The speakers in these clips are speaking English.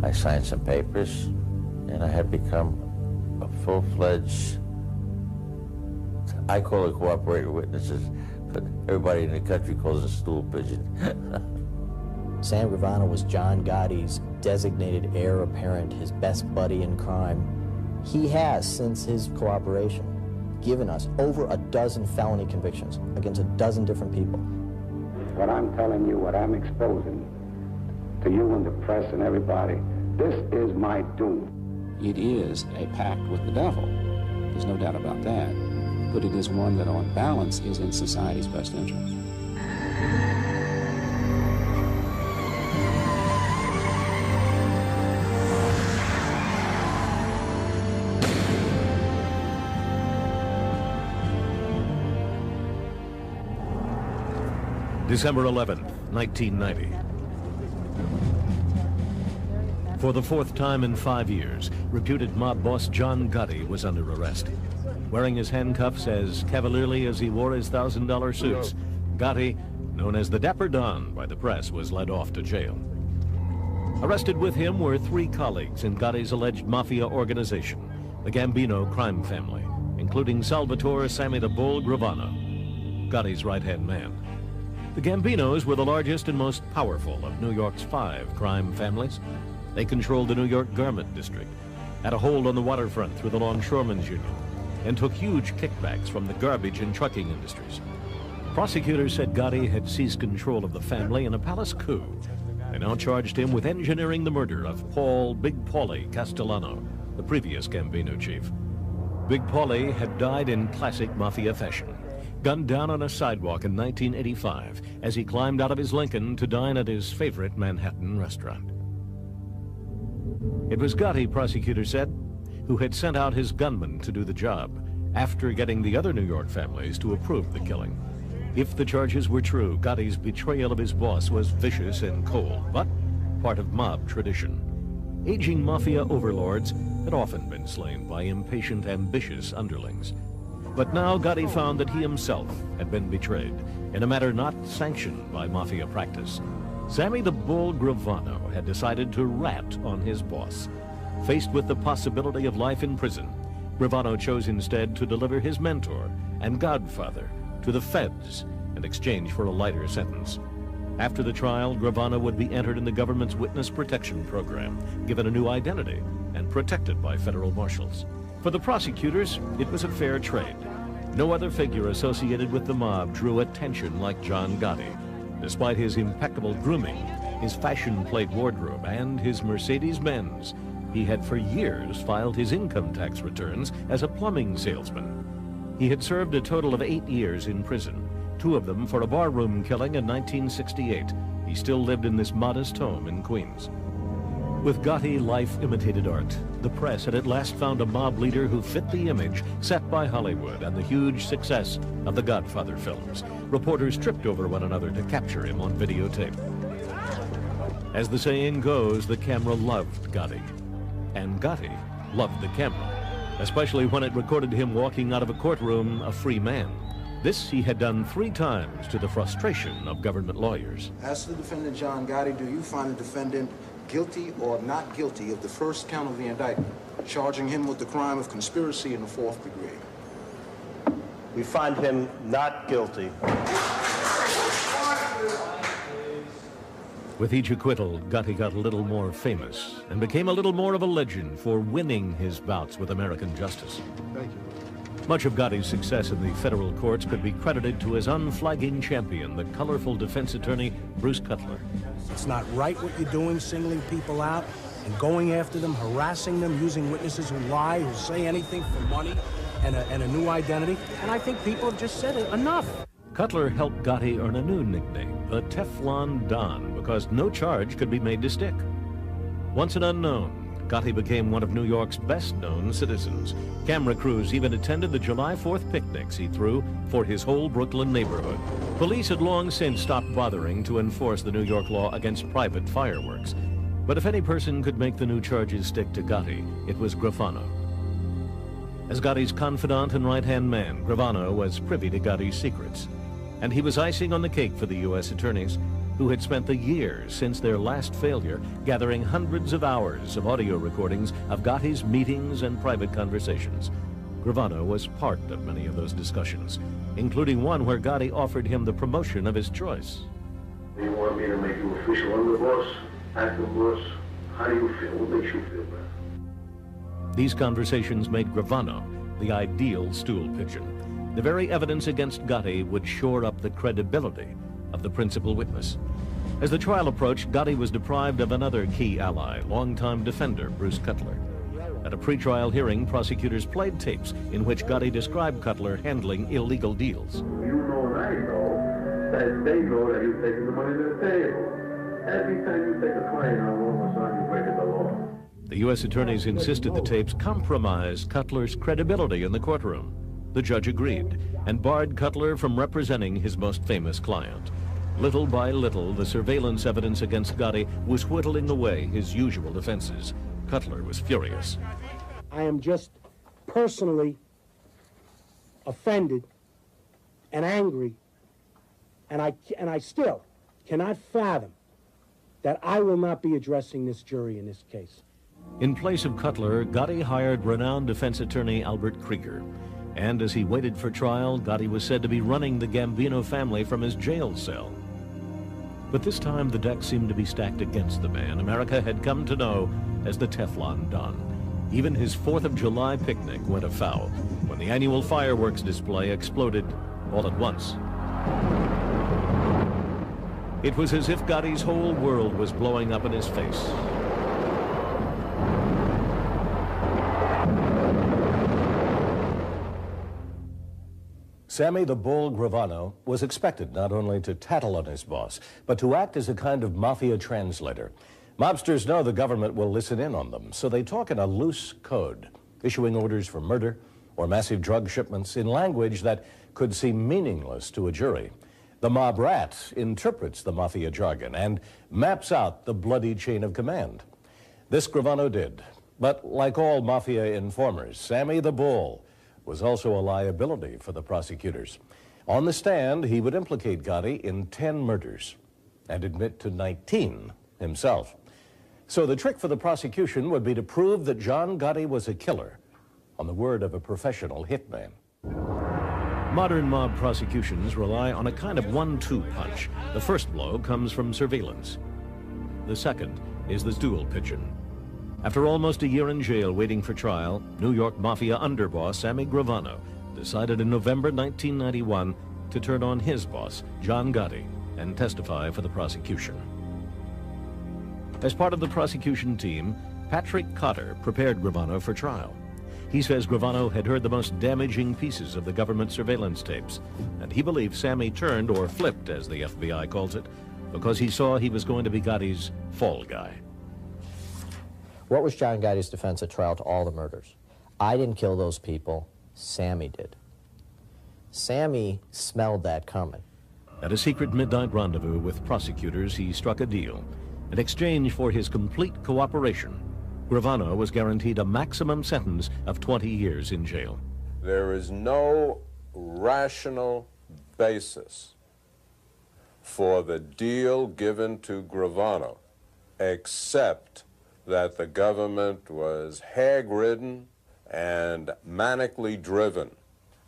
I signed some papers, and I had become a full-fledged, I call it cooperating witnesses, but everybody in the country calls it stool pigeon. Sam Gravano was John Gotti's designated heir apparent, his best buddy in crime. He has, since his cooperation, given us over a dozen felony convictions against a dozen different people. What I'm telling you, what I'm exposing to you and the press and everybody, this is my doom. It is a pact with the devil. There's no doubt about that. But it is one that, on balance, is in society's best interest. December 11th, 1990. For the fourth time in 5 years, reputed mob boss John Gotti was under arrest. Wearing his handcuffs as cavalierly as he wore his $1,000 suits, Gotti, known as the Dapper Don by the press, was led off to jail. Arrested with him were 3 colleagues in Gotti's alleged Mafia organization, the Gambino crime family, including Salvatore Sammy the Bull Gravano, Gotti's right-hand man. The Gambinos were the largest and most powerful of New York's 5 crime families. They controlled the New York garment district, had a hold on the waterfront through the Longshoremen's Union, and took huge kickbacks from the garbage and trucking industries. Prosecutors said Gotti had seized control of the family in a palace coup. They now charged him with engineering the murder of Paul Big Paulie Castellano, the previous Gambino chief. Big Paulie had died in classic Mafia fashion, gunned down on a sidewalk in 1985 as he climbed out of his Lincoln to dine at his favorite Manhattan restaurant. It was Gotti, prosecutors said, who had sent out his gunman to do the job after getting the other New York families to approve the killing. If the charges were true, Gotti's betrayal of his boss was vicious and cold, but part of mob tradition. Aging Mafia overlords had often been slain by impatient, ambitious underlings. But now Gotti found that he himself had been betrayed in a matter not sanctioned by Mafia practice. Sammy the Bull Gravano had decided to rat on his boss. Faced with the possibility of life in prison, Gravano chose instead to deliver his mentor and godfather to the feds in exchange for a lighter sentence. After the trial, Gravano would be entered in the government's witness protection program, given a new identity, and protected by federal marshals. For the prosecutors, it was a fair trade. No other figure associated with the mob drew attention like John Gotti. Despite his impeccable grooming, his fashion-plate wardrobe, and his Mercedes-Benz, he had for years filed his income tax returns as a plumbing salesman. He had served a total of 8 years in prison, 2 of them for a barroom killing in 1968. He still lived in this modest home in Queens. With Gotti, life imitated art. The press had at last found a mob leader who fit the image set by Hollywood and the huge success of the Godfather films. Reporters tripped over one another to capture him on videotape. As the saying goes, the camera loved Gotti. And Gotti loved the camera, especially when it recorded him walking out of a courtroom a free man. This he had done 3 times to the frustration of government lawyers. As to the defendant, John Gotti, do you find the defendant guilty or not guilty of the first count of the indictment, charging him with the crime of conspiracy in the 4th degree? We find him not guilty. With each acquittal, Gotti got a little more famous and became a little more of a legend for winning his bouts with American justice. Thank you. Much of Gotti's success in the federal courts could be credited to his unflagging champion, the colorful defense attorney, Bruce Cutler. It's not right what you're doing, singling people out and going after them, harassing them, using witnesses who lie, who say anything for money and a new identity. And I think people have just said it, enough. Cutler helped Gotti earn a new nickname, the Teflon Don, because no charge could be made to stick. Once an unknown, Gotti became one of New York's best-known citizens. Camera crews even attended the July 4th picnics he threw for his whole Brooklyn neighborhood. Police had long since stopped bothering to enforce the New York law against private fireworks. But if any person could make the new charges stick to Gotti, it was Gravano. As Gotti's confidant and right-hand man, Gravano was privy to Gotti's secrets. And he was icing on the cake for the U.S. attorneys. who had spent the years since their last failure gathering hundreds of hours of audio recordings of Gotti's meetings and private conversations. Gravano was part of many of those discussions, including one where Gotti offered him the promotion of his choice. Do you want me to make you official underboss, acting boss? How do you feel? What makes you feel better? These conversations made Gravano the ideal stool pigeon. The very evidence against Gotti would shore up the credibility of the principal witness. As the trial approached, Gotti was deprived of another key ally, longtime defender Bruce Cutler. At a pretrial hearing, prosecutors played tapes in which Gotti described Cutler handling illegal deals. You know and I know that they know that you're taking the money to the table. Every time you take a client out, all of a sudden you're breaking the law. The U.S. attorneys insisted the tapes compromised Cutler's credibility in the courtroom. The judge agreed and barred Cutler from representing his most famous client. Little by little, the surveillance evidence against Gotti was whittling away his usual defenses. Cutler was furious. I am just personally offended and angry, and I still cannot fathom that I will not be addressing this jury in this case. In place of Cutler, Gotti hired renowned defense attorney Albert Krieger. And as he waited for trial, Gotti was said to be running the Gambino family from his jail cell. But this time, the deck seemed to be stacked against the man America had come to know as the Teflon Don. Even his 4th of July picnic went afoul when the annual fireworks display exploded all at once. It was as if Gotti's whole world was blowing up in his face. Sammy the Bull Gravano was expected not only to tattle on his boss, but to act as a kind of mafia translator. Mobsters know the government will listen in on them, so they talk in a loose code, issuing orders for murder or massive drug shipments in language that could seem meaningless to a jury. The mob rat interprets the mafia jargon and maps out the bloody chain of command. This Gravano did, but like all mafia informers, Sammy the Bull was also a liability for the prosecutors. On the stand, he would implicate Gotti in 10 murders and admit to 19 himself. So the trick for the prosecution would be to prove that John Gotti was a killer, on the word of a professional hitman. Modern mob prosecutions rely on a kind of 1-2 punch. The first blow comes from surveillance. The second is the stool pigeon. After almost a year in jail waiting for trial, New York Mafia underboss Sammy Gravano decided in November 1991 to turn on his boss, John Gotti, and testify for the prosecution. As part of the prosecution team, Patrick Cotter prepared Gravano for trial. He says Gravano had heard the most damaging pieces of the government surveillance tapes, and he believes Sammy turned, or flipped as the FBI calls it, because he saw he was going to be Gotti's fall guy. What was John Gotti's defense at trial to all the murders? I didn't kill those people, Sammy did. Sammy smelled that coming. At a secret midnight rendezvous with prosecutors, he struck a deal. In exchange for his complete cooperation, Gravano was guaranteed a maximum sentence of 20 years in jail. There is no rational basis for the deal given to Gravano, except that the government was hag-ridden and manically driven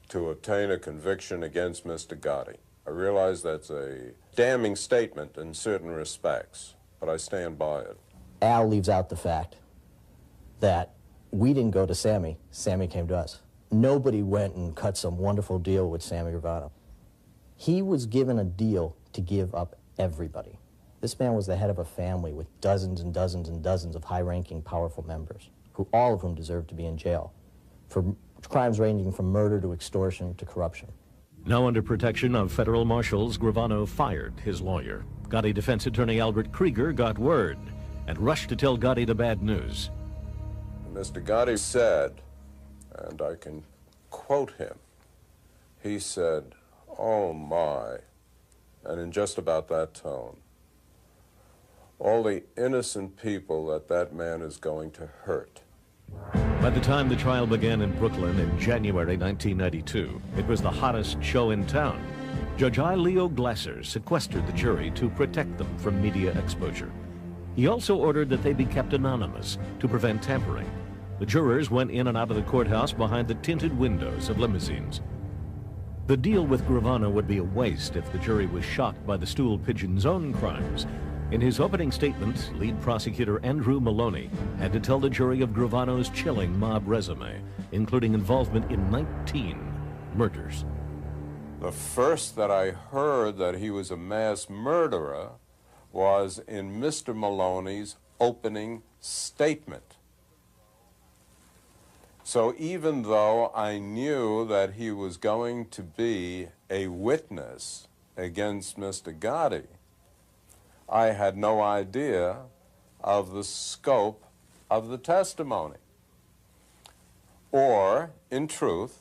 to obtain a conviction against Mr. Gotti. I realize that's a damning statement in certain respects, but I stand by it. Al leaves out the fact that we didn't go to Sammy, Sammy came to us. Nobody went and cut some wonderful deal with Sammy Gravano. He was given a deal to give up everybody. This man was the head of a family with dozens and dozens and dozens of high-ranking, powerful members, all of whom deserved to be in jail for crimes ranging from murder to extortion to corruption. Now under protection of federal marshals, Gravano fired his lawyer. Gotti defense attorney Albert Krieger got word and rushed to tell Gotti the bad news. Mr. Gotti said, and I can quote him, he said, "Oh my," and in just about that tone, all the innocent people that man is going to hurt. By the time the trial began in Brooklyn in January 1992, it was the hottest show in town. Judge I. Leo Glasser sequestered the jury to protect them from media exposure. He also ordered that they be kept anonymous to prevent tampering. The jurors went in and out of the courthouse behind the tinted windows of limousines. The deal with Gravano would be a waste if the jury was shocked by the stool pigeon's own crimes. In his opening statement, lead prosecutor Andrew Maloney had to tell the jury of Gravano's chilling mob resume, including involvement in 19 murders. The first that I heard that he was a mass murderer was in Mr. Maloney's opening statement. So even though I knew that he was going to be a witness against Mr. Gotti, I had no idea of the scope of the testimony, or, in truth,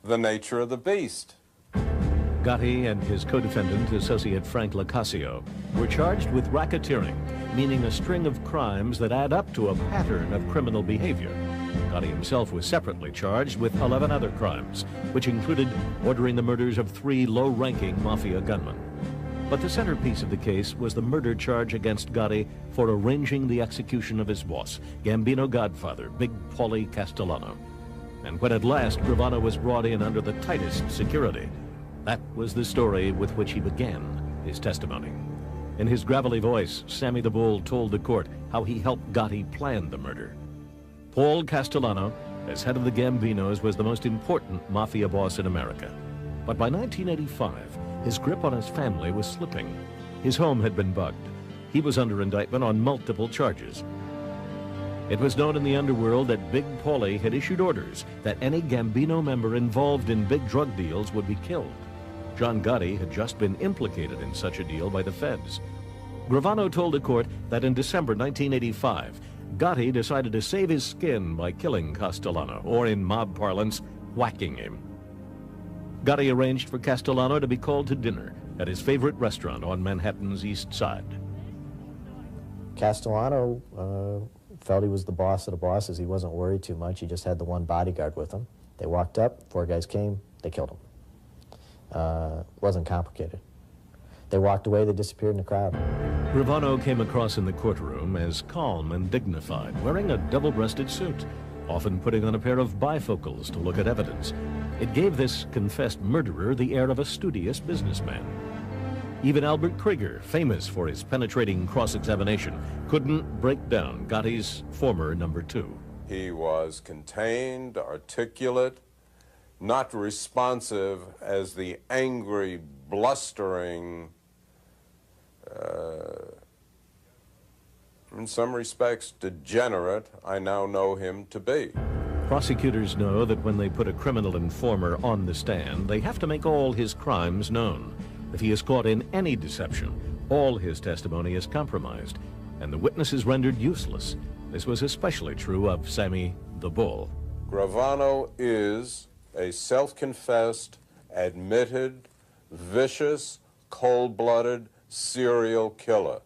the nature of the beast. Gotti and his co-defendant, associate Frank Locascio, were charged with racketeering, meaning a string of crimes that add up to a pattern of criminal behavior. Gotti himself was separately charged with 11 other crimes, which included ordering the murders of 3 low-ranking Mafia gunmen. But the centerpiece of the case was the murder charge against Gotti for arranging the execution of his boss, Gambino godfather, Big Paulie Castellano. And when at last Gravano was brought in under the tightest security, that was the story with which he began his testimony. In his gravelly voice, Sammy the Bull told the court how he helped Gotti plan the murder. Paul Castellano, as head of the Gambinos, was the most important Mafia boss in America. But by 1985, his grip on his family was slipping. His home had been bugged. He was under indictment on multiple charges. It was known in the underworld that Big Paulie had issued orders that any Gambino member involved in big drug deals would be killed. John Gotti had just been implicated in such a deal by the feds. Gravano told the court that in December 1985, Gotti decided to save his skin by killing Castellano, or in mob parlance, whacking him. Gotti arranged for Castellano to be called to dinner at his favorite restaurant on Manhattan's East Side. Castellano felt he was the boss of the bosses. He wasn't worried too much. He just had the one bodyguard with him. They walked up, 4 guys came, they killed him. Wasn't complicated. They walked away, they disappeared in the crowd. Gravano came across in the courtroom as calm and dignified, wearing a double-breasted suit, often putting on a pair of bifocals to look at evidence. It gave this confessed murderer the air of a studious businessman. Even Albert Krieger, famous for his penetrating cross-examination, couldn't break down Gotti's former number 2. He was contained, articulate, not responsive as the angry, blustering, in some respects degenerate, I now know him to be. Prosecutors know that when they put a criminal informer on the stand, they have to make all his crimes known. If he is caught in any deception, all his testimony is compromised, and the witness is rendered useless. This was especially true of Sammy the Bull. Gravano is a self-confessed, admitted, vicious, cold-blooded serial killer.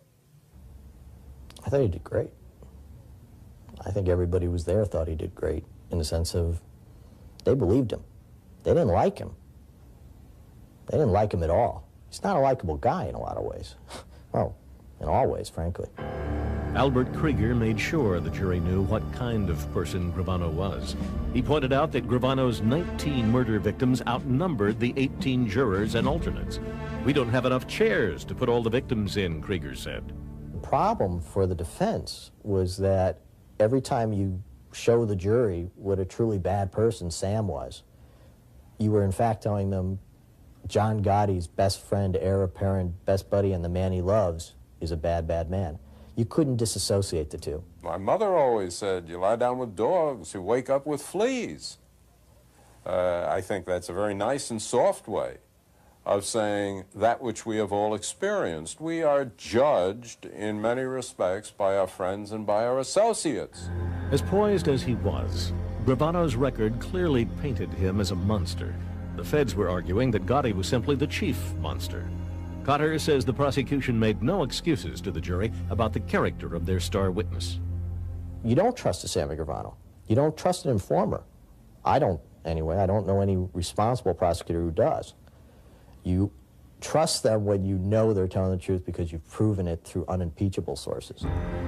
I thought he did great. I think everybody who was there thought he did great, in the sense of they believed him. They didn't like him. They didn't like him at all. He's not a likable guy in a lot of ways. Well, in all ways, frankly. Albert Krieger made sure the jury knew what kind of person Gravano was. He pointed out that Gravano's 19 murder victims outnumbered the 18 jurors and alternates. We don't have enough chairs to put all the victims in, Krieger said. The problem for the defense was that every time you show the jury what a truly bad person Sam was, you were in fact telling them John Gotti's best friend, heir apparent, best buddy, and the man he loves is a bad, bad man. You couldn't disassociate the two. My mother always said, you lie down with dogs, you wake up with fleas. I think that's a very nice and soft way of saying that which we have all experienced. We are judged in many respects by our friends and by our associates. As poised as he was, Gravano's record clearly painted him as a monster. The feds were arguing that Gotti was simply the chief monster. Cotter says the prosecution made no excuses to the jury about the character of their star witness. You don't trust a Sammy Gravano. You don't trust an informer. I don't, anyway. I don't know any responsible prosecutor who does. You trust them when you know they're telling the truth because you've proven it through unimpeachable sources.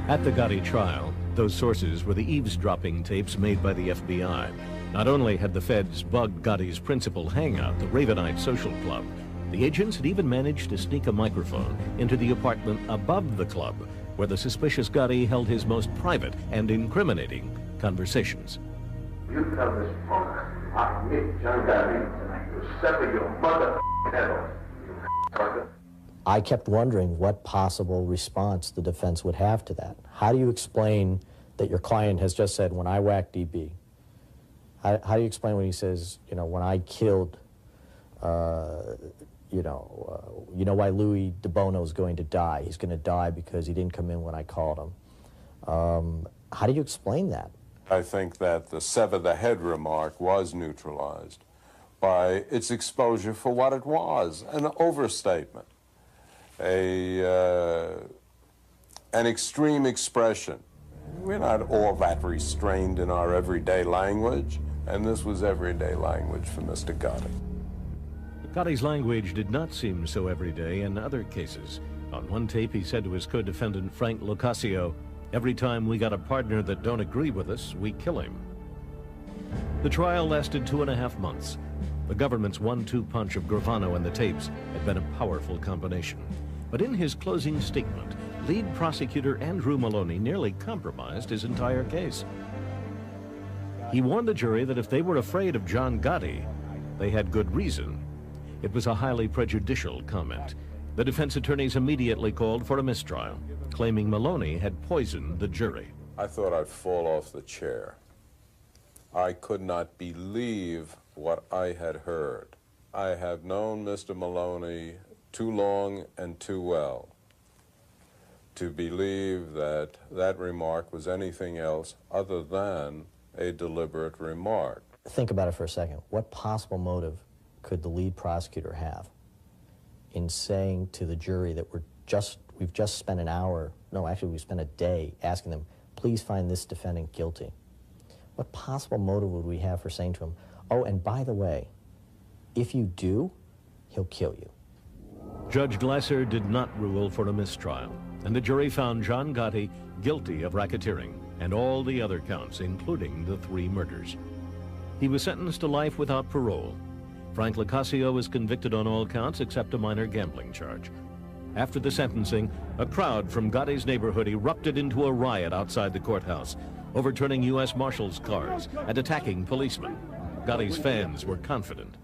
At the Gotti trial, those sources were the eavesdropping tapes made by the FBI. Not only had the feds bugged Gotti's principal hangout, the Ravenite Social Club, the agents had even managed to sneak a microphone into the apartment above the club, where the suspicious Gotti held his most private and incriminating conversations. You tell this punk, I meet John Gotti, you sever your mother head off, you fucker. I kept wondering what possible response the defense would have to that. How do you explain that your client has just said, when I whacked DB? How do you explain when he says, you know, when I killed, you know why Louis DeBono is going to die? He's going to die because he didn't come in when I called him. How do you explain that? I think that the sever the head remark was neutralized by its exposure for what it was, an overstatement, an extreme expression. We're not all that restrained in our everyday language, and this was everyday language for Mr. Gotti. Gotti's language did not seem so everyday in other cases. On one tape, he said to his co-defendant, Frank Locascio, "Every time we got a partner that don't agree with us, we kill him." The trial lasted 2.5 months. The government's 1-2 punch of Gravano and the tapes had been a powerful combination. But in his closing statement, lead prosecutor Andrew Maloney nearly compromised his entire case. He warned the jury that if they were afraid of John Gotti, they had good reason. It was a highly prejudicial comment. The defense attorneys immediately called for a mistrial, claiming Maloney had poisoned the jury. I thought I'd fall off the chair. I could not believe what I had heard. I have known Mr. Maloney too long and too well to believe that that remark was anything else other than a deliberate remark. Think about it for a second. What possible motive could the lead prosecutor have in saying to the jury that we've just spent an hour, no, actually we spent a day asking them, please find this defendant guilty? What possible motive would we have for saying to him, oh, and by the way, if you do, he'll kill you? Judge Glasser did not rule for a mistrial, and the jury found John Gotti guilty of racketeering and all the other counts, including the 3 murders. He was sentenced to life without parole. Frank Locascio was convicted on all counts except a minor gambling charge. After the sentencing, a crowd from Gotti's neighborhood erupted into a riot outside the courthouse, overturning U.S. Marshals' cars and attacking policemen. Gotti's fans were confident.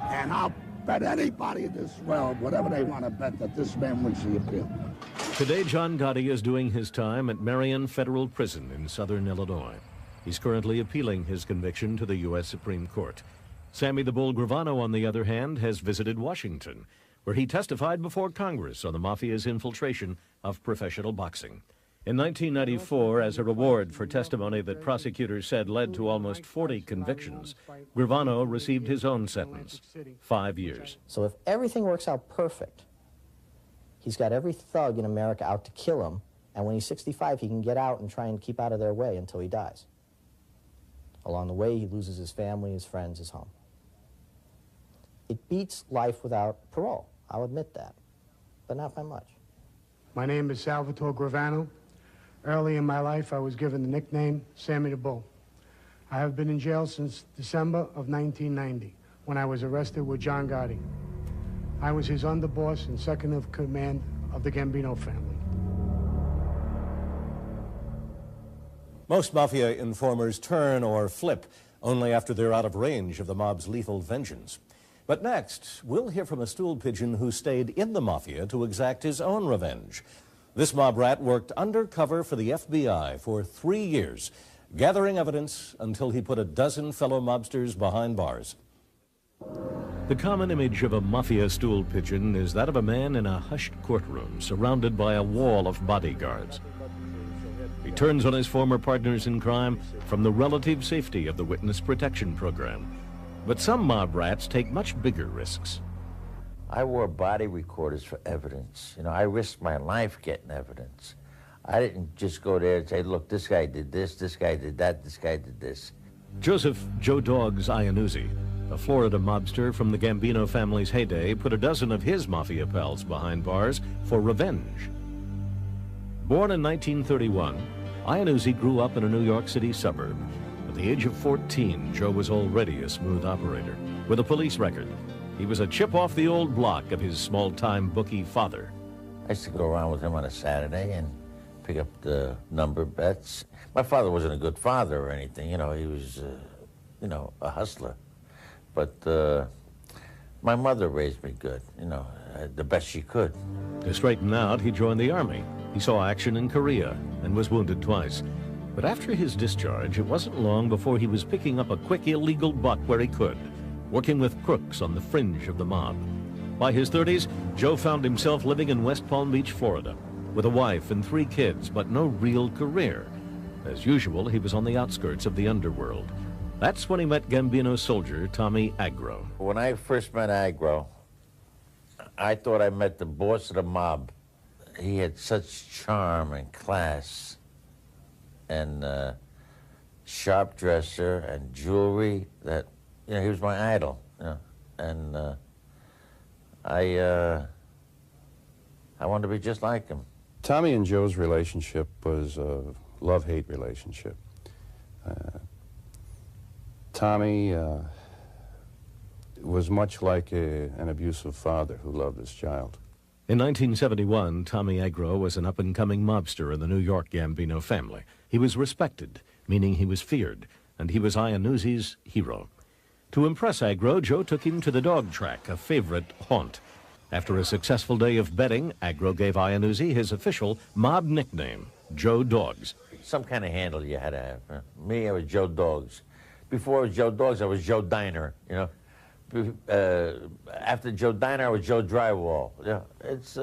And I'll bet anybody in this world, whatever they want to bet, that this man wins the appeal. Today, John Gotti is doing his time at Marion Federal Prison in southern Illinois. He's currently appealing his conviction to the U.S. Supreme Court. Sammy the Bull Gravano, on the other hand, has visited Washington, where he testified before Congress on the Mafia's infiltration of professional boxing. In 1994, as a reward for testimony that prosecutors said led to almost 40 convictions, Gravano received his own sentence, 5 years. So if everything works out perfect, he's got every thug in America out to kill him, and when he's 65, he can get out and try and keep out of their way until he dies. Along the way, he loses his family, his friends, his home. It beats life without parole, I'll admit that, but not by much. My name is Salvatore Gravano. Early in my life, I was given the nickname Sammy the Bull. I have been in jail since December of 1990, when I was arrested with John Gotti. I was his underboss and second of command of the Gambino family. Most Mafia informers turn or flip only after they're out of range of the mob's lethal vengeance. But next, we'll hear from a stool pigeon who stayed in the Mafia to exact his own revenge. This mob rat worked undercover for the FBI for 3 years, gathering evidence until he put a dozen fellow mobsters behind bars. The common image of a Mafia stool pigeon is that of a man in a hushed courtroom surrounded by a wall of bodyguards. He turns on his former partners in crime from the relative safety of the witness protection program. But some mob rats take much bigger risks. I wore body recorders for evidence. You know, I risked my life getting evidence. I didn't just go there and say, look, this guy did this guy did that, this guy did this. Joseph Joe Dogs Iannuzzi a Florida mobster from the Gambino family's heyday, put a dozen of his mafia pals behind bars for revenge. Born in 1931, Iannuzzi grew up in a New York City suburb. At the age of 14, Joe was already a smooth operator with a police record. He was a chip off the old block of his small-time bookie father. I used to go around with him on a Saturday and pick up the number bets. My father wasn't a good father or anything, you know, he was, you know, a hustler. But my mother raised me good, you know, the best she could. To straighten out, he joined the Army. He saw action in Korea and was wounded twice. But after his discharge, it wasn't long before he was picking up a quick illegal buck where he could, working with crooks on the fringe of the mob. By his 30s, Joe found himself living in West Palm Beach, Florida, with a wife and 3 kids, but no real career. As usual, he was on the outskirts of the underworld. That's when he met Gambino soldier Tommy Agro. When I first met Agro, I thought I met the boss of the mob. He had such charm and class and sharp dresser and jewelry that, you know, he was my idol, you know, and I wanted to be just like him. Tommy and Joe's relationship was a love-hate relationship. Tommy was much like an abusive father who loved his child. In 1971, Tommy Agro was an up-and-coming mobster in the New York Gambino family. He was respected, meaning he was feared, and he was Iannuzzi's hero. To impress Agro, Joe took him to the dog track, a favorite haunt. After a successful day of betting, Agro gave Iannuzzi his official mob nickname, Joe Dogs. Some kind of handle you had to have. Huh? Me, I was Joe Dogs. Before I was Joe Dogs, I was Joe Diner, you know. After Joe Diner, I was Joe Drywall. Yeah, it's...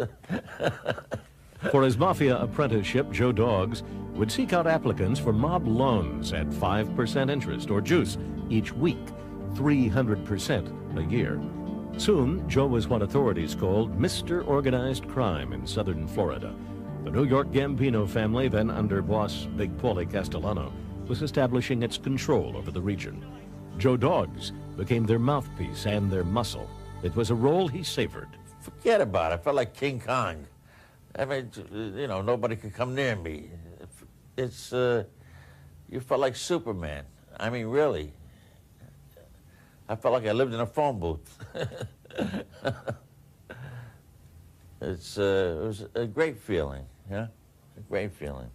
For his Mafia apprenticeship, Joe Dogs would seek out applicants for mob loans at 5% interest or juice each week, 300% a year. Soon, Joe was what authorities called Mr. Organized Crime in southern Florida. The New York Gambino family, then under boss Big Paulie Castellano, was establishing its control over the region. Joe Dogs became their mouthpiece and their muscle. It was a role he savored. Forget about it. I felt like King Kong. I mean, you know, nobody could come near me. It's, you felt like Superman. I mean, really. I felt like I lived in a phone booth. It was a great feeling, yeah? A great feeling.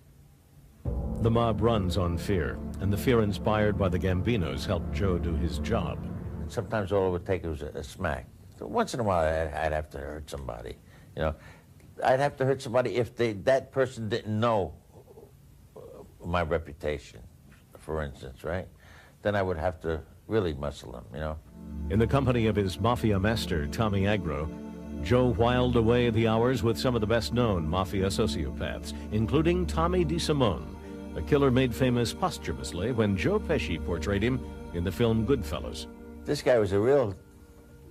The mob runs on fear, and the fear inspired by the Gambinos helped Joe do his job. Sometimes all it would take was a smack. So once in a while, I'd have to hurt somebody, you know. I'd have to hurt somebody if that person didn't know my reputation, for instance, right? Then I would have to really muscle them, you know. In the company of his Mafia master, Tommy Agro, Joe whiled away the hours with some of the best-known Mafia sociopaths, including Tommy DeSimone, a killer made famous posthumously when Joe Pesci portrayed him in the film Goodfellas. This guy was a real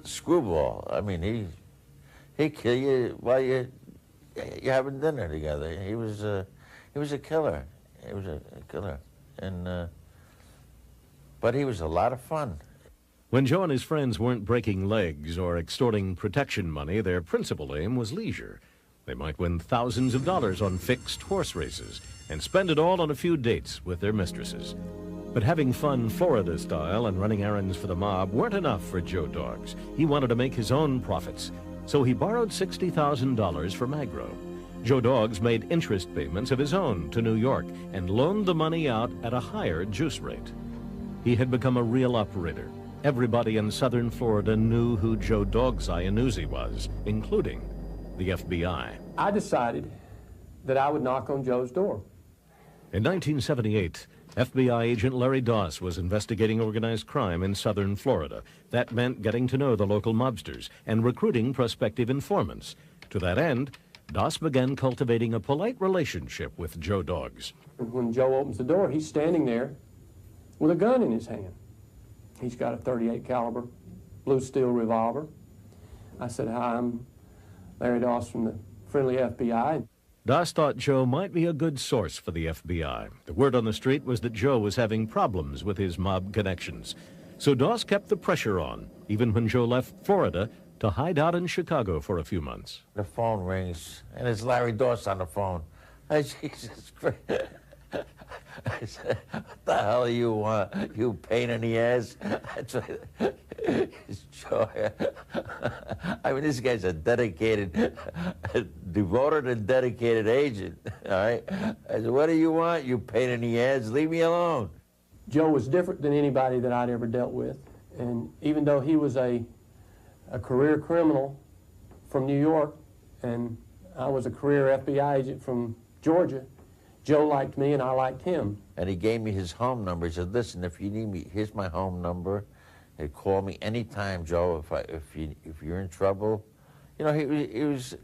screwball. I mean, he'd kill you while you're having dinner together. He was a killer. He was a killer, and but he was a lot of fun. When Joe and his friends weren't breaking legs or extorting protection money, their principal aim was leisure. They might win thousands of dollars on fixed horse races and spend it all on a few dates with their mistresses. But having fun Florida style and running errands for the mob weren't enough for Joe Dogs. He wanted to make his own profits, so he borrowed $60,000 from Agro. Joe Dogs made interest payments of his own to New York and loaned the money out at a higher juice rate. He had become a real operator. Everybody in southern Florida knew who Joe Dogs Iannuzzi was, including the FBI. I decided that I would knock on Joe's door. In 1978, FBI agent Larry Doss was investigating organized crime in southern Florida. That meant getting to know the local mobsters and recruiting prospective informants. To that end, Doss began cultivating a polite relationship with Joe Dogs. When Joe opens the door, he's standing there with a gun in his hand. He's got a .38 caliber blue steel revolver. I said, "Hi, I'm Larry Doss from the friendly FBI." Doss thought Joe might be a good source for the FBI. The word on the street was that Joe was having problems with his mob connections. So Doss kept the pressure on, even when Joe left Florida to hide out in Chicago for a few months. The phone rings, and it's Larry Doss on the phone. Jesus Christ. I said, what the hell you want, you pain in the ass? I mean, this guy's a dedicated, devoted and dedicated agent, all right? I said, what do you want, you pain in the ass? Leave me alone. Joe was different than anybody that I'd ever dealt with. And even though he was a career criminal from New York, and I was a career FBI agent from Georgia, Joe liked me and I liked him. And he gave me his home number. He said, listen, if you need me, here's my home number. Hey, call me anytime, Joe, if you're in trouble. You know, he was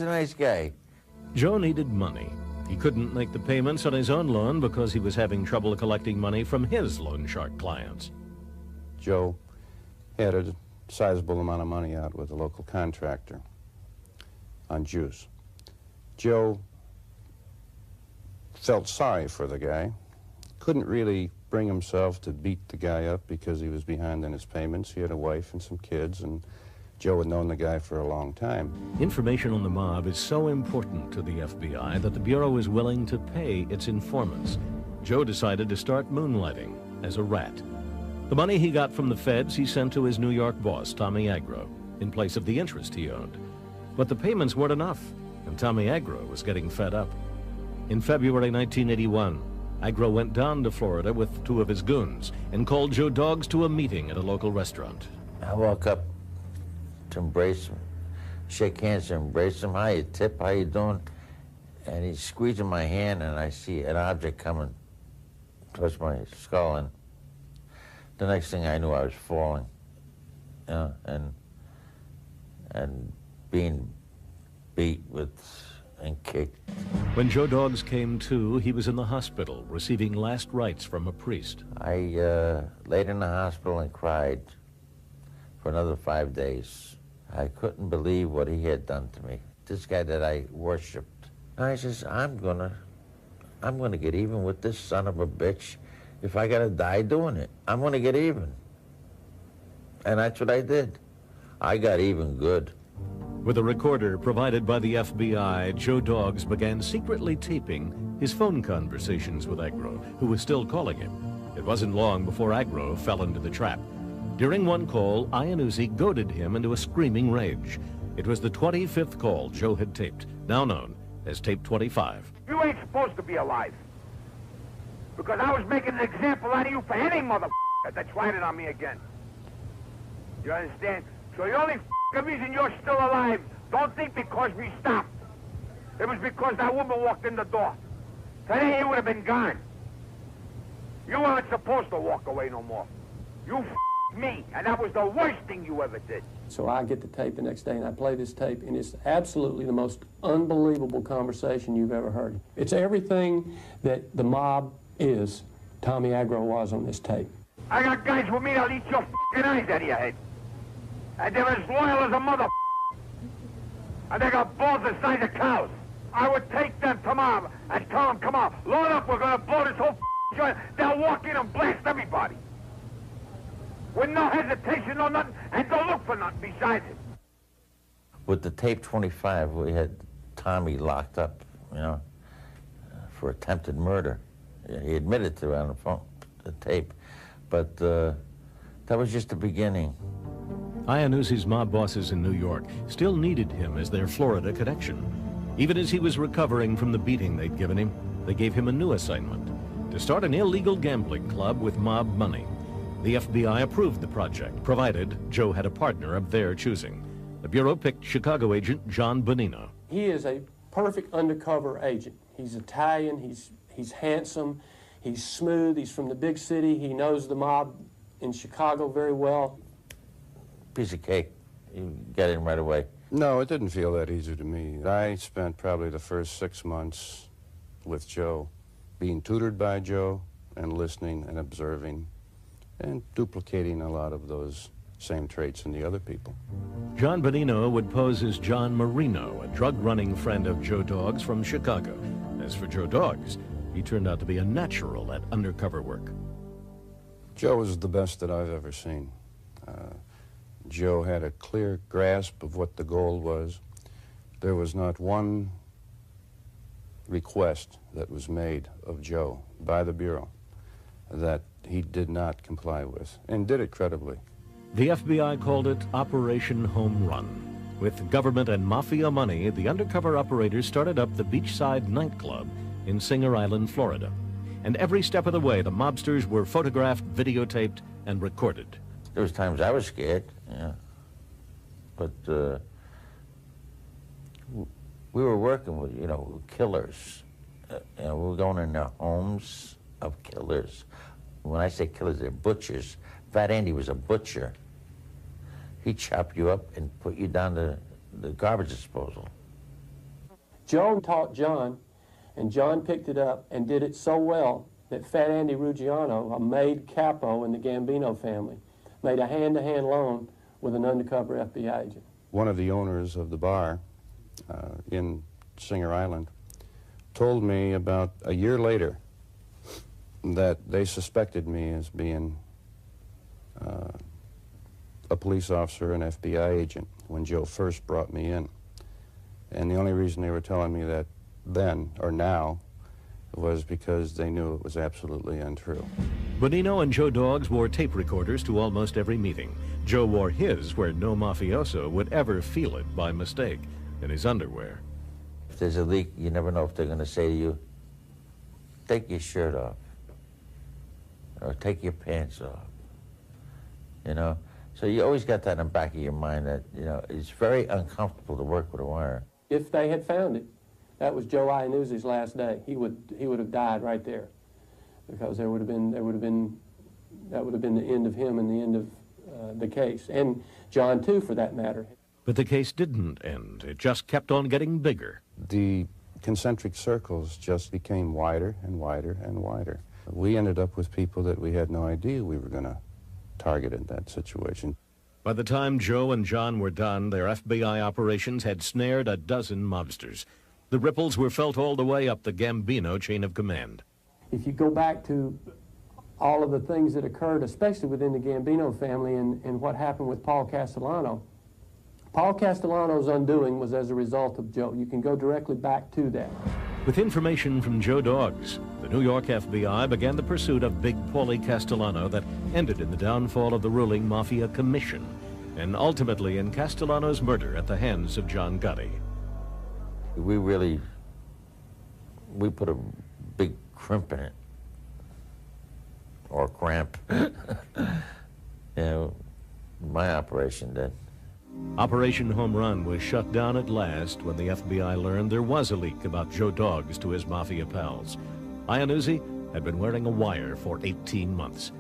a nice guy. Joe needed money. He couldn't make the payments on his own loan because he was having trouble collecting money from his loan shark clients. Joe had a sizable amount of money out with a local contractor on juice. Joe felt sorry for the guy, couldn't really bring himself to beat the guy up because he was behind on his payments. He had a wife and some kids, and Joe had known the guy for a long time. Information on the mob is so important to the FBI that the Bureau is willing to pay its informants. Joe decided to start moonlighting as a rat. The money he got from the feds he sent to his New York boss, Tommy Agro, in place of the interest he owed. But the payments weren't enough, and Tommy Agro was getting fed up. In February 1981, Agro went down to Florida with two of his goons and called Joe Doggs to a meeting at a local restaurant. I walk up to embrace him, shake hands and embrace him. Hi, Tip, how you doing? And he's squeezing my hand, and I see an object coming towards my skull, and the next thing I knew, I was falling, you know, and being beat with and kicked. When Joe Doggs came to, he was in the hospital, receiving last rites from a priest. I laid in the hospital and cried for another 5 days. I couldn't believe what he had done to me. This guy that I worshipped. And I says, I'm gonna get even with this son of a bitch. If I gotta die doing it, I'm gonna get even. And that's what I did. I got even good. With a recorder provided by the FBI, Joe Doggs began secretly taping his phone conversations with Agro, who was still calling him. It wasn't long before Agro fell into the trap. During one call, Iannuzzi goaded him into a screaming rage. It was the 25th call Joe had taped, now known as tape 25. You ain't supposed to be alive. Because I was making an example out of you for any motherfucker that tried it on me again. You understand? So the only reason you're still alive, don't think because we stopped. It was because that woman walked in the door. Today you would have been gone. You weren't supposed to walk away no more. You me, and that was the worst thing you ever did. So I get the tape the next day, and I play this tape, and it's absolutely the most unbelievable conversation you've ever heard. It's everything that the mob is, Tommy Agro was on this tape. I got guys with me that'll eat your eyes out of your head. And they're as loyal as a mother. And they got balls the size of cows. I would take them tomorrow and tell them, come on, load up, we're going to blow this whole joint. They'll walk in and blast everybody. With no hesitation or nothing, and don't look for nothing besides it. With the tape 25, we had Tommy locked up, you know, for attempted murder. He admitted to it on the phone, the tape. But that was just the beginning. Iannuzzi's mob bosses in New York still needed him as their Florida connection. Even as he was recovering from the beating they'd given him, they gave him a new assignment: to start an illegal gambling club with mob money. The FBI approved the project, provided Joe had a partner of their choosing. The Bureau picked Chicago agent John Bonino. He is a perfect undercover agent. He's Italian, he's handsome, he's smooth, he's from the big city, he knows the mob in Chicago very well. Piece of cake. You got in right away. No, it didn't feel that easy to me. I spent probably the first 6 months with Joe, being tutored by Joe and listening and observing and duplicating a lot of those same traits in the other people. John Bonino would pose as John Marino, a drug-running friend of Joe Doggs from Chicago. As for Joe Doggs, he turned out to be a natural at undercover work. Joe was the best that I've ever seen. Joe had a clear grasp of what the goal was. There was not one request that was made of Joe by the Bureau that he did not comply with, and did it credibly. The FBI called it Operation Home Run. With government and mafia money, the undercover operators started up the Beachside nightclub in Singer Island, Florida. And every step of the way, the mobsters were photographed, videotaped, and recorded. There was times I was scared, yeah. But we were working with, you know, killers. We were going in their homes of killers. When I say killers, they're butchers. Fat Andy was a butcher. He'd chop you up and put you down to the garbage disposal. Joe taught John, and John picked it up and did it so well that Fat Andy Ruggiano, a made capo in the Gambino family, made a hand-to-hand loan with an undercover FBI agent. One of the owners of the bar in Singer Island told me about a year later that they suspected me as being a police officer, an FBI agent, when Joe first brought me in. And the only reason they were telling me that then, or now, was because they knew it was absolutely untrue. Bonino and Joe Dogs wore tape recorders to almost every meeting. Joe wore his where no mafioso would ever feel it by mistake, in his underwear. If there's a leak, you never know if they're going to say to you, take your shirt off, or take your pants off, you know? So you always got that in the back of your mind that, you know, it's very uncomfortable to work with a wire. If they had found it, that was Joe Iannuzzi's last day. He would have died right there, because that would have been the end of him and the end of the case, and John too, for that matter. But the case didn't end. It just kept on getting bigger. The concentric circles just became wider and wider and wider. We ended up with people that we had no idea we were going to target in that situation. By the time Joe and John were done, their FBI operations had snared a dozen mobsters. The ripples were felt all the way up the Gambino chain of command. If you go back to all of the things that occurred, especially within the Gambino family and what happened with Paul Castellano, Paul Castellano's undoing was as a result of Joe. You can go directly back to that. With information from Joe Dogs, the New York FBI began the pursuit of Big Paulie Castellano that ended in the downfall of the ruling Mafia Commission, and ultimately in Castellano's murder at the hands of John Gotti. We put a big crimp in it, or cramp. You know, my operation did. Operation Home Run was shut down at last when the FBI learned there was a leak about Joe Dogs to his Mafia pals. Iannuzzi had been wearing a wire for 18 months.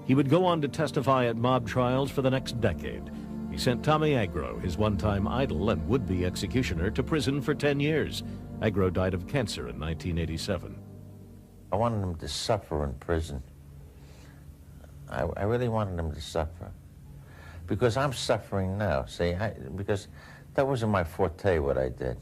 He would go on to testify at mob trials for the next decade. He sent Tommy Agro, his one-time idol and would-be executioner, to prison for 10 years. Agro died of cancer in 1987. I wanted him to suffer in prison. I really wanted him to suffer. Because I'm suffering now, see, because that wasn't my forte, what I did.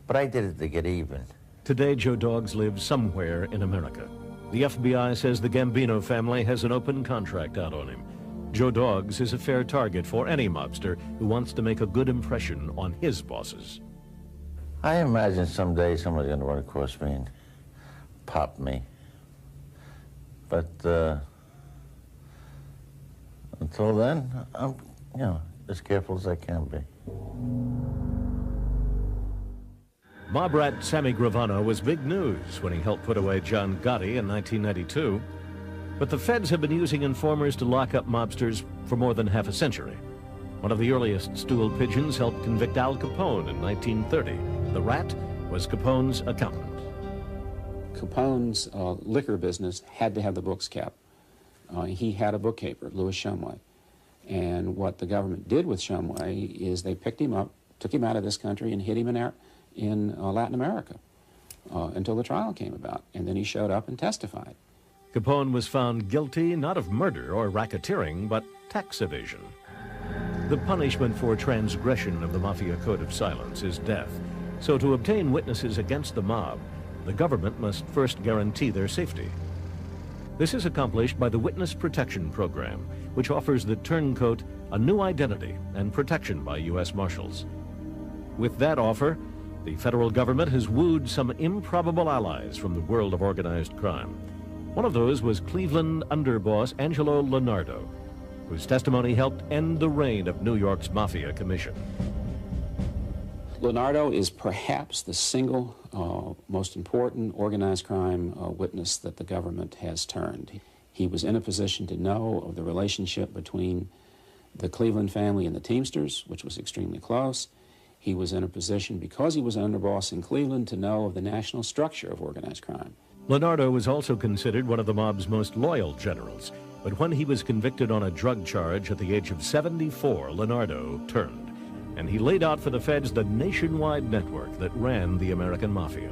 But I did it to get even. Today, Joe Dogs lives somewhere in America. The FBI says the Gambino family has an open contract out on him. Joe Dogs is a fair target for any mobster who wants to make a good impression on his bosses. I imagine someday someone's going to run across me and pop me. But until then, I'm, you know, as careful as I can be. Mob rat Sammy Gravano was big news when he helped put away John Gotti in 1992. But the feds have been using informers to lock up mobsters for more than half a century. One of the earliest stool pigeons helped convict Al Capone in 1930. The rat was Capone's accountant. Capone's liquor business had to have the books kept. He had a bookkeeper, Louis Shumway. And what the government did with Shumway is they picked him up, took him out of this country, and hid him in Latin America until the trial came about. And then he showed up and testified. Capone was found guilty not of murder or racketeering, but tax evasion. The punishment for transgression of the Mafia Code of Silence is death. So to obtain witnesses against the mob, the government must first guarantee their safety. This is accomplished by the Witness Protection Program, which offers the turncoat a new identity and protection by U.S. Marshals. With that offer, the federal government has wooed some improbable allies from the world of organized crime. One of those was Cleveland underboss Angelo Leonardo, whose testimony helped end the reign of New York's Mafia Commission. Leonardo is perhaps the single most important organized crime witness that the government has turned. He was in a position to know of the relationship between the Cleveland family and the Teamsters, which was extremely close. He was in a position, because he was underboss in Cleveland, to know of the national structure of organized crime. Leonardo was also considered one of the mob's most loyal generals, but when he was convicted on a drug charge at the age of 74, Leonardo turned, and he laid out for the feds the nationwide network that ran the American Mafia.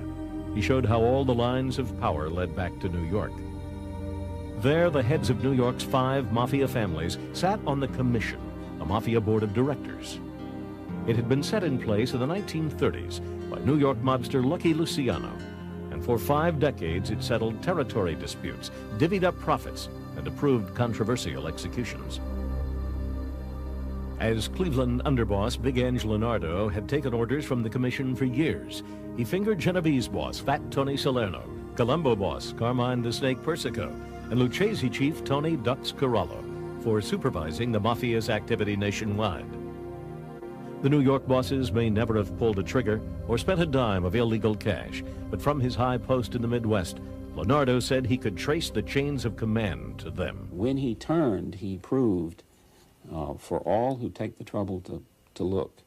He showed how all the lines of power led back to New York. There, the heads of New York's 5 Mafia families sat on the Commission, a Mafia board of directors. It had been set in place in the 1930s by New York mobster Lucky Luciano, and for 5 decades it settled territory disputes, divvied up profits, and approved controversial executions. As Cleveland underboss, Big Ange Leonardo had taken orders from the Commission for years. He fingered Genovese boss Fat Tony Salerno, Colombo boss Carmine the Snake Persico, and Lucchese chief Tony Dux Corallo for supervising the Mafia's activity nationwide. The New York bosses may never have pulled a trigger or spent a dime of illegal cash, but from his high post in the Midwest, Leonardo said he could trace the chains of command to them. When he turned, he proved, for all who take the trouble to look,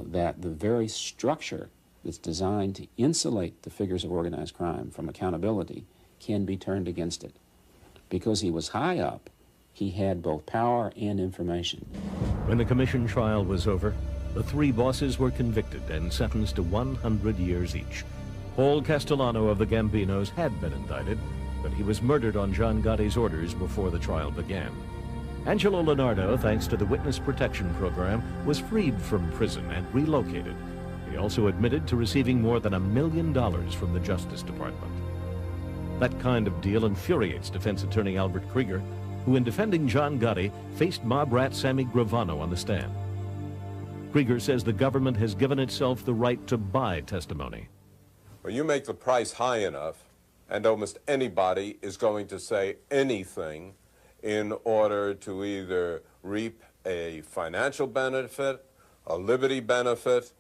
that the very structure that's designed to insulate the figures of organized crime from accountability can be turned against it. Because he was high up, he had both power and information. When the Commission trial was over, the 3 bosses were convicted and sentenced to 100 years each. Paul Castellano of the Gambinos had been indicted, but he was murdered on John Gotti's orders before the trial began. Angelo Leonardo, thanks to the Witness Protection Program, was freed from prison and relocated. He also admitted to receiving more than $1 million from the Justice Department. That kind of deal infuriates defense attorney Albert Krieger, who in defending John Gotti faced mob rat Sammy Gravano on the stand. Krieger says the government has given itself the right to buy testimony. Well, you make the price high enough, and almost anybody is going to say anything in order to either reap a financial benefit, a liberty benefit,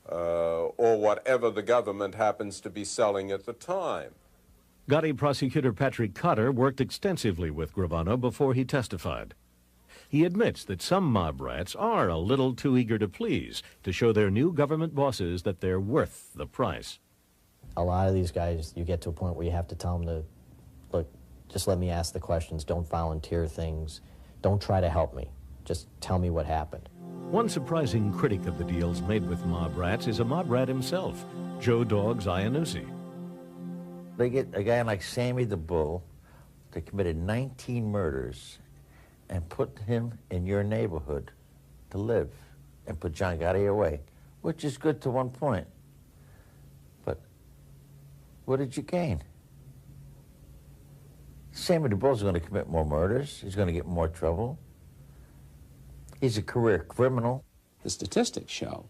or whatever the government happens to be selling at the time. Gotti prosecutor Patrick Cotter worked extensively with Gravano before he testified. He admits that some mob rats are a little too eager to please to show their new government bosses that they're worth the price. A lot of these guys, you get to a point where you have to tell them to, look, just let me ask the questions, don't volunteer things, don't try to help me, just tell me what happened. One surprising critic of the deals made with mob rats is a mob rat himself, Joe Dogs Iannuzzi. They get a guy like Sammy the Bull that committed 19 murders and put him in your neighborhood to live and put John Gotti away, which is good to one point. But what did you gain? Sammy the Bull's going to commit more murders. He's going to get more trouble. He's a career criminal. The statistics show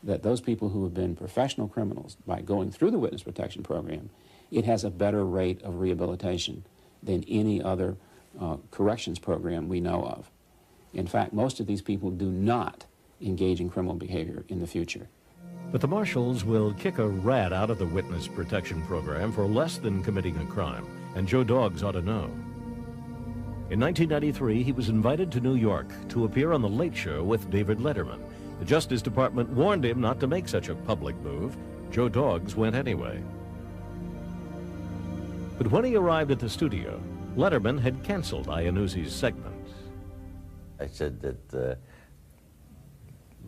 that those people who have been professional criminals, by going through the Witness Protection Program, it has a better rate of rehabilitation than any other corrections program we know of. In fact, most of these people do not engage in criminal behavior in the future. But the marshals will kick a rat out of the Witness Protection Program for less than committing a crime, and Joe Dogs ought to know. In 1993, he was invited to New York to appear on The Late Show with David Letterman. The Justice Department warned him not to make such a public move. Joe Dogs went anyway. But when he arrived at the studio, Letterman had canceled Iannuzzi's segment. I said that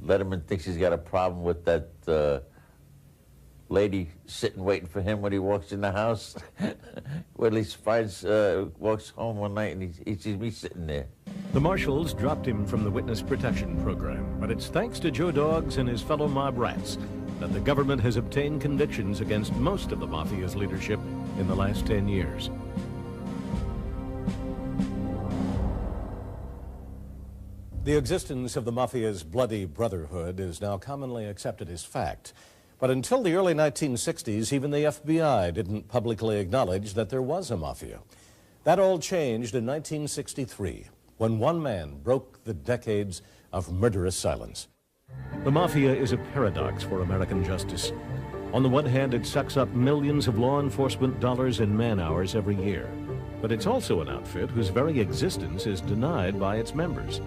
Letterman thinks he's got a problem with that lady sitting waiting for him when he walks in the house. Well, he finds, walks home one night and he sees me sitting there. The marshals dropped him from the Witness Protection Program, but it's thanks to Joe Dogs and his fellow mob rats that the government has obtained convictions against most of the Mafia's leadership in the last 10 years. The existence of the Mafia's bloody brotherhood is now commonly accepted as fact. But until the early 1960s, even the FBI didn't publicly acknowledge that there was a Mafia. That all changed in 1963, when one man broke the decades of murderous silence. The Mafia is a paradox for American justice. On the one hand, it sucks up millions of law enforcement dollars and man-hours every year. But it's also an outfit whose very existence is denied by its members.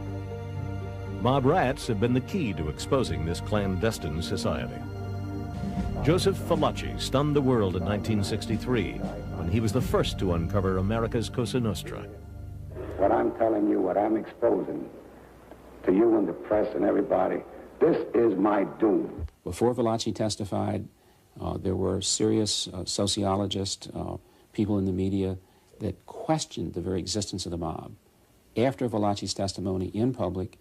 Mob rats have been the key to exposing this clandestine society. Joseph Valachi stunned the world in 1963 when he was the first to uncover America's Cosa Nostra. What I'm telling you, what I'm exposing to you and the press and everybody, this is my doom. Before Valachi testified, there were serious sociologists, people in the media that questioned the very existence of the mob. After Valachi's testimony in public,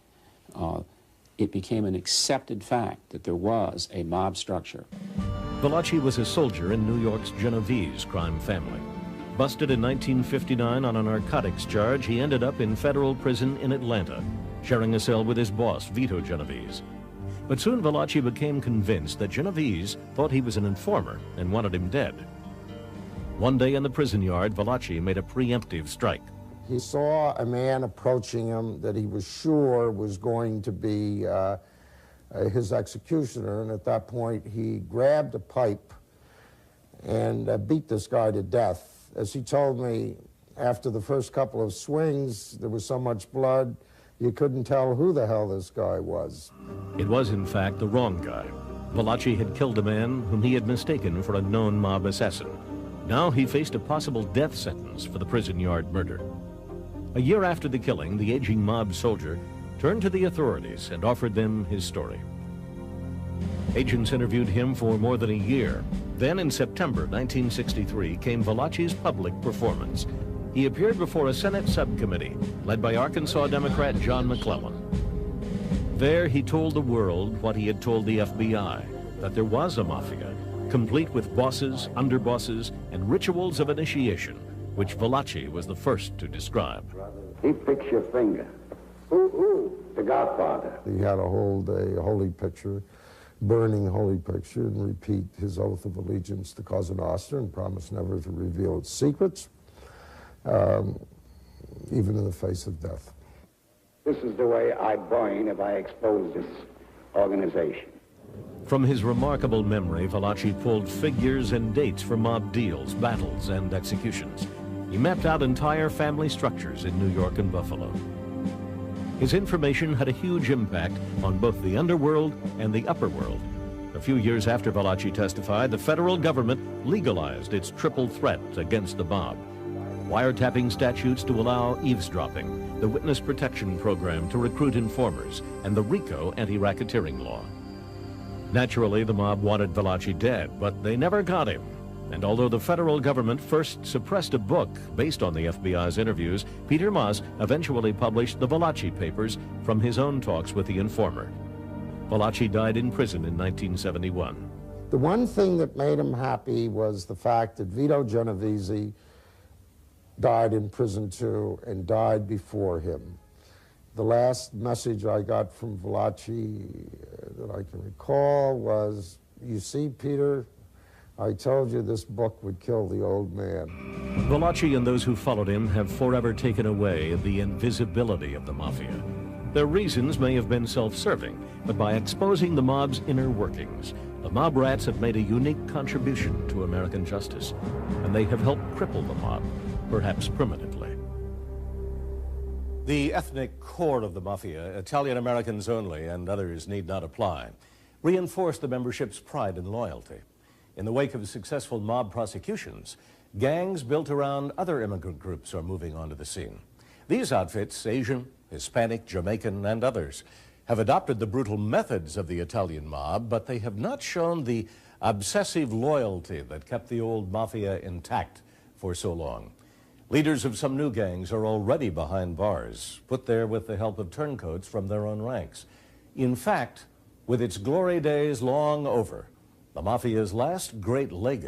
it became an accepted fact that there was a mob structure. Valachi was a soldier in New York's Genovese crime family. Busted in 1959 on a narcotics charge, he ended up in federal prison in Atlanta, sharing a cell with his boss, Vito Genovese. But soon Valachi became convinced that Genovese thought he was an informer and wanted him dead. One day in the prison yard, Valachi made a preemptive strike. He saw a man approaching him that he was sure was going to be his executioner, and at that point he grabbed a pipe and beat this guy to death. As he told me, after the first couple of swings, there was so much blood, you couldn't tell who the hell this guy was. It was, in fact, the wrong guy. Valachi had killed a man whom he had mistaken for a known mob assassin. Now he faced a possible death sentence for the prison yard murder. A year after the killing, the aging mob soldier turned to the authorities and offered them his story. Agents interviewed him for more than a year. Then in September 1963 came Valachi's public performance. He appeared before a Senate subcommittee led by Arkansas Democrat John McClellan. There he told the world what he had told the FBI, that there was a mafia, complete with bosses, underbosses, and rituals of initiation, which Valachi was the first to describe. He picks your finger. Ooh, the Godfather. He had to hold a holy picture, burning holy picture, and repeat his oath of allegiance to Cosa Nostra and promise never to reveal its secrets, even in the face of death. This is the way I'd burn if I exposed this organization. From his remarkable memory, Valachi pulled figures and dates for mob deals, battles, and executions. He mapped out entire family structures in New York and Buffalo. His information had a huge impact on both the underworld and the upper world. A few years after Valachi testified, the federal government legalized its triple threat against the mob. Wiretapping statutes to allow eavesdropping, the Witness Protection Program to recruit informers, and the RICO anti-racketeering law. Naturally, the mob wanted Valachi dead, but they never got him. And although the federal government first suppressed a book based on the FBI's interviews, Peter Moss eventually published the Valachi papers from his own talks with the informer. Valachi died in prison in 1971. The one thing that made him happy was the fact that Vito Genovese died in prison too, and died before him. The last message I got from Valachi that I can recall was, "You see, Peter, I told you this book would kill the old man." Valachi and those who followed him have forever taken away the invisibility of the Mafia. Their reasons may have been self-serving, but by exposing the mob's inner workings, the mob rats have made a unique contribution to American justice, and they have helped cripple the mob, perhaps permanently. The ethnic core of the Mafia, Italian-Americans only and others need not apply, reinforce the membership's pride and loyalty. In the wake of successful mob prosecutions, gangs built around other immigrant groups are moving onto the scene. These outfits, Asian, Hispanic, Jamaican, and others, have adopted the brutal methods of the Italian mob, but they have not shown the obsessive loyalty that kept the old Mafia intact for so long. Leaders of some new gangs are already behind bars, put there with the help of turncoats from their own ranks. In fact, with its glory days long over, the Mafia's last great legacy